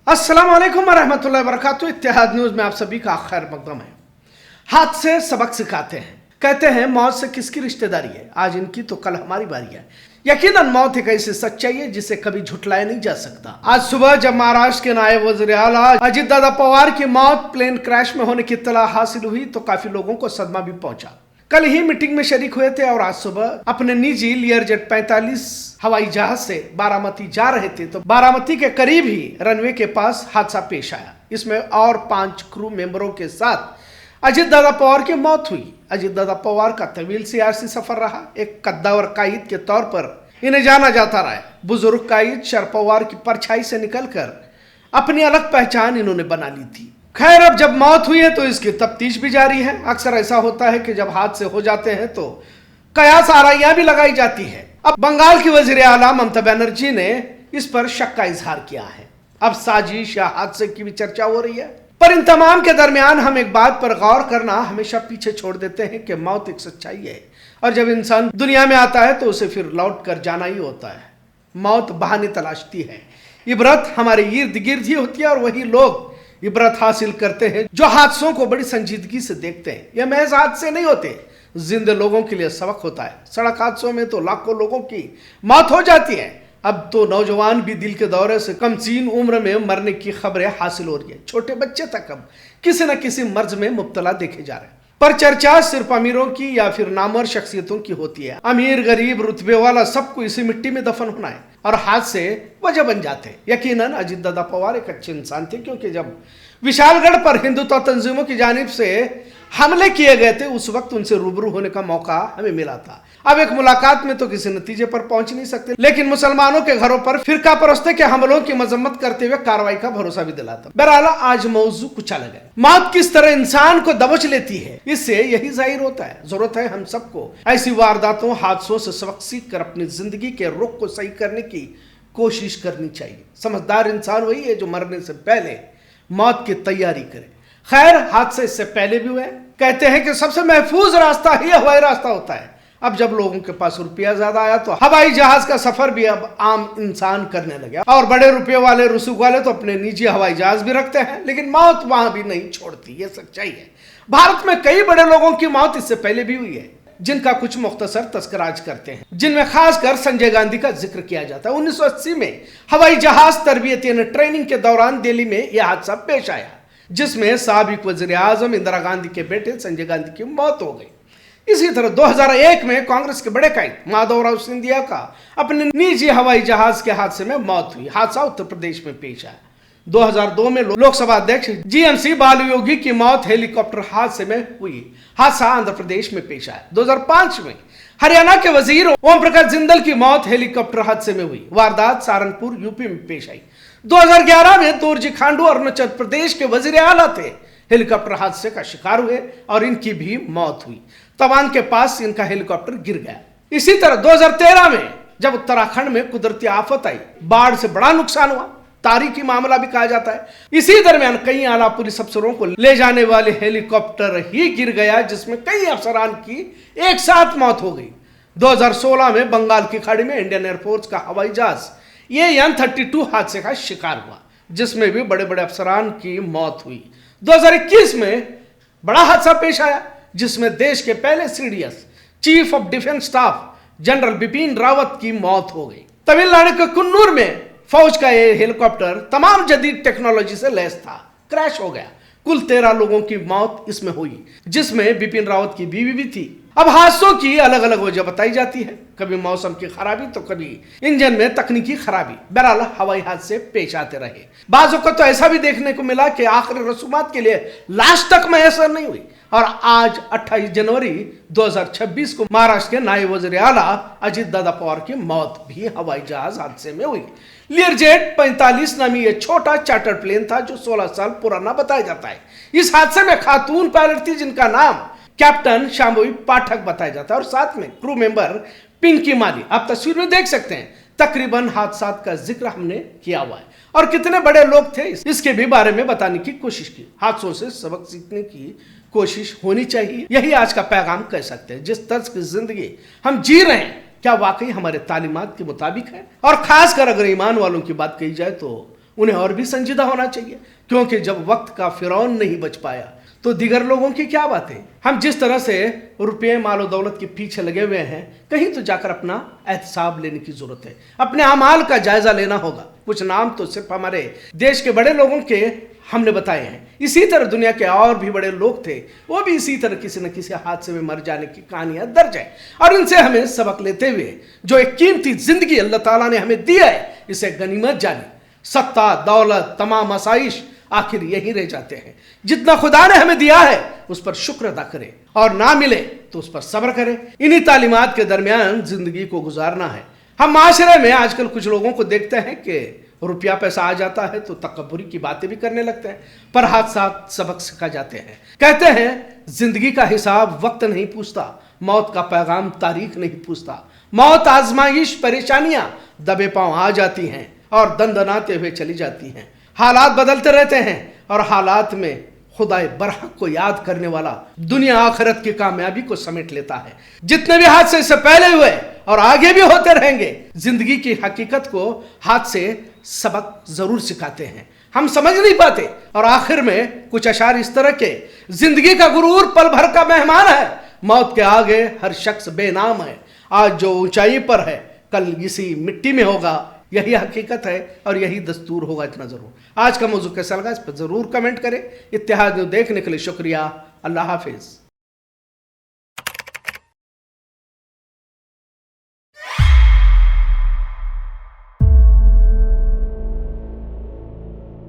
अस्सलाम वालेकुम वरहमतुल्लाहि वबरकातुहू। इत्तेहाद न्यूज में आप सभी का खैर मकदम है। हाथ से सबक सिखाते हैं, कहते हैं मौत से किसकी रिश्तेदारी है। आज इनकी तो कल हमारी बारी है। यकीनन मौत एक ऐसी सच्चाई है जिसे कभी झुठलाया नहीं जा सकता। आज सुबह जब महाराष्ट्र के नायब वज़ीर आला अजित दादा पवार की मौत प्लेन क्रैश में होने की इत्तला हासिल हुई तो काफी लोगों को सदमा भी पहुंचा। कल ही मीटिंग में शरीक हुए थे और आज सुबह अपने निजी लियरजेट 45 हवाई जहाज से बारामती जा रहे थे तो बारामती के करीब ही रनवे के पास हादसा पेश आया। इसमें और 5 क्रू मेंबरों के साथ अजित दादा पवार की मौत हुई। अजित दादा पवार का तवील सियासी सफर रहा। एक कद्दावर कायद के तौर पर इन्हें जाना जाता रहा है। बुजुर्ग कायद शरद पवार की परछाई से निकलकर अपनी अलग पहचान इन्होंने बना ली थी। खैर, अब जब मौत हुई है तो इसकी तफ्तीश भी जारी है। अक्सर ऐसा होता है कि जब हादसे हो जाते हैं तो कयास आराइयां भी लगाई जाती है। अब बंगाल की वजीर आला ममता बनर्जी ने इस पर शक का इजहार किया है। अब साजिश या हादसे की भी चर्चा हो रही है, पर इन तमाम के दरमियान हम एक बात पर गौर करना हमेशा पीछे छोड़ देते हैं कि मौत एक सच्चाई है और जब इंसान दुनिया में आता है तो उसे फिर लौट कर जाना ही होता है। मौत बहाने तलाशती है, इबरत हमारे इर्द गिर्द ही होती है और वही लोग इबरत हासिल करते हैं जो हादसों को बड़ी संजीदगी से देखते हैं। यह महज हादसे नहीं होते, जिंदे लोगों के लिए सबक होता है। सड़क हादसों में तो लाखों लोगों की मौत हो जाती है। अब तो नौजवान भी दिल के दौरे से कमसीन उम्र में मरने की खबरें हासिल हो रही है। छोटे बच्चे तक अब किसी न किसी मर्ज में मुब्तला देखे जा रहे हैं। पर चर्चा सिर्फ अमीरों की या फिर नामवर शख्सियतों की होती है। अमीर गरीब रुतबे वाला सबको इसी मिट्टी में दफन होना है और हादसे वजह बन जाते हैं। यकीनन अजित दादा पवार एक अच्छे इंसान थे, क्योंकि जब विशालगढ़ पर हिंदुत्व तंजीमों की जानिब से हमले किए गए थे उस वक्त उनसे रूबरू होने का मौका हमें मिला था। अब एक मुलाकात में तो किसी नतीजे पर पहुंच नहीं सकते, लेकिन मुसलमानों के घरों पर फिरका परस्ती के हमलों की मजम्मत करते हुए कार्रवाई का भरोसा भी दिलाता। बहरहाल आज मौजू कुछ अलग है। मौत किस तरह इंसान को दबोच लेती है, इससे यही जाहिर होता है। जरूरत है हम सबको ऐसी वारदातों हादसों से सबक सीख कर अपनी जिंदगी के रुख को सही करने की कोशिश करनी चाहिए। समझदार इंसान वही है जो मरने से पहले मौत की तैयारी करे। खैर, हादसे इससे पहले भी हुए। कहते हैं कि सबसे महफूज रास्ता ही हवाई रास्ता होता है। अब जब लोगों के पास रुपया ज्यादा आया तो हवाई जहाज का सफर भी अब आम इंसान करने लगे और बड़े रुपये वाले रसूख वाले तो अपने निजी हवाई जहाज भी रखते हैं। लेकिन मौत वहां भी नहीं छोड़ती, ये सच्चाई है। भारत में कई बड़े लोगों की मौत इससे पहले भी हुई है, जिनका कुछ मुख्तसर तस्कराज करते हैं, जिनमें खासकर संजय गांधी का जिक्र किया जाता है। 1980 में हवाई जहाज तरबियत यानी ट्रेनिंग के दौरान दिल्ली में यह हादसा पेश आया, जिसमें साबिक वजीर आजम इंदिरा गांधी के बेटे संजय गांधी की मौत हो गई। इसी तरह 2001 में कांग्रेस के बड़े कायद माधवराव सिंधिया का अपने निजी हवाई जहाज के हादसे में मौत हुई। हादसा उत्तर प्रदेश में पेश आया। 2002 में लोकसभा अध्यक्ष जीएमसी बालयोगी की मौत हेलीकॉप्टर हादसे में हुई। हादसा आंध्र प्रदेश में पेश आया। 2005 में हरियाणा के वजीर ओम प्रकाश जिंदल की मौत हेलीकॉप्टर हादसे में हुई। वारदात सहारनपुर यूपी में पेश आई। 2011 में दोरजी खांडू अरुणाचल प्रदेश के वजीर आला थे, हेलीकॉप्टर हादसे का शिकार हुए और इनकी भी मौत हुई। तवांग के पास इनका हेलीकॉप्टर गिर गया। इसी तरह 2013 में जब उत्तराखंड में कुदरती आफत आई, बाढ़ से बड़ा नुकसान हुआ, तारीखी मामला भी कहा जाता है। इसी दरमियान कई आला पुलिस अफसरों को ले जाने वाले हेलीकॉप्टर ही गिर गया, जिसमें कई अफसरान की एक साथ मौत हो गई। 2016 में बंगाल की खाड़ी में इंडियन एयरफोर्स का हवाई जहाज AN-32 हादसे का शिकार हुआ, जिसमें भी बड़े बड़े अफसरान की मौत हुई। 2021 में बड़ा हादसा पेश आया, जिसमें देश के पहले CDS chief of defence staff general Bipin Rawat की मौत हो गई। तमिलनाडु के कुन्नूर में फौज का यह हेलीकॉप्टर तमाम जदीद टेक्नोलॉजी से लैस था, क्रैश हो गया। कुल 13 लोगों की मौत इसमें हुई, जिसमें बिपिन रावत की बीवी भी थी। अब हादसों की अलग अलग वजह बताई जाती है, कभी मौसम की खराबी तो कभी इंजन में तकनीकी खराबी। बहरहाल हवाई हादसे पेश आते रहे। बाजों को तो ऐसा भी देखने को मिला कि आखिरी रसूमात के लिए लाश तक मैसर नहीं हुई और आज 28 जनवरी 2026 को महाराष्ट्र के नायब वज़ीर आला अजित दादा पवार की मौत भी हवाई जहाज हादसे में हुई। लियरजेट 45 नामी यह छोटा चार्टर प्लेन था जो 16 साल पुराना बताया जाता है। इस हादसे में खातून पायलट थी जिनका नाम कैप्टन शांभवी पाठक बताया जाता है और साथ में क्रू मेंबर पिंकी माली। आप तस्वीर में देख सकते हैं। तकरीबन हादसा का जिक्र हमने किया हुआ है और कितने बड़े लोग थे इसके भी बारे में बताने की कोशिश की। हादसों से सबक सीखने की कोशिश होनी चाहिए, यही आज का पैगाम कह सकते हैं। जिस तर्ज की जिंदगी हम जी रहे हैं क्या वाकई हमारे तालीमात के मुताबिक है? और खासकर अगर ईमान वालों की बात कही जाए तो उन्हें और भी संजीदा होना चाहिए, क्योंकि जब वक्त का फिरौन नहीं बच पाया तो दीगर लोगों की क्या बातें। हम जिस तरह से रुपये मालो दौलत के पीछे लगे हुए हैं, कहीं तो जाकर अपना एहतसाब लेने की जरूरत है, अपने अमाल का जायजा लेना होगा। कुछ नाम तो सिर्फ हमारे देश के बड़े लोगों के हमने बताए हैं, इसी तरह दुनिया के और भी बड़े लोग थे, वो भी इसी तरह किसी न किसी हादसे में मर जाने की कहानियां दर्ज है। और इनसे हमें सबक लेते हुए जो एक कीमती जिंदगी अल्लाह ताला ने हमें दिया है, इसे गनीमत जाने। सत्ता दौलत तमाम आसाइश आखिर यही रह जाते हैं। जितना खुदा ने हमें दिया है उस पर शुक्र अदा करें, और ना मिले तो उस पर सब्र करें। इन्हीं तालीमात के दरमियान जिंदगी को गुजारना है। हम माशरे में आजकल कुछ लोगों को देखते हैं कि रुपया पैसा आ जाता है तो तकब्बुरी की बातें भी करने लगते हैं, पर हाथ सबक सिखा जाते हैं। कहते हैं जिंदगी का हिसाब वक्त नहीं पूछता, मौत का पैगाम तारीख नहीं पूछता। मौत आजमाइश परेशानियां दबे पांव आ जाती हैं और दंदनाते हुए चली जाती हैं। हालात बदलते रहते हैं और हालात में खुदाए बरहक को याद करने वाला दुनिया आखिरत की कामयाबी को समेट लेता है। जितने भी हादसे इससे पहले हुए और आगे भी होते रहेंगे, जिंदगी की हकीकत को हादसे सबक जरूर सिखाते हैं। हम समझ नहीं पाते और आखिर में कुछ अशार इस तरह के, जिंदगी का गुरूर पल भर का मेहमान है, मौत के आगे हर शख्स बेनाम है। आज जो ऊंचाई पर है कल इसी मिट्टी में होगा, यही हकीकत है और यही दस्तूर होगा। इतना जरूर। आज का मौजू कैसा लगा इस पर जरूर कमेंट करें। इत्तेहाद न्यूज़ देखने के लिए शुक्रिया। अल्लाह हाफिज।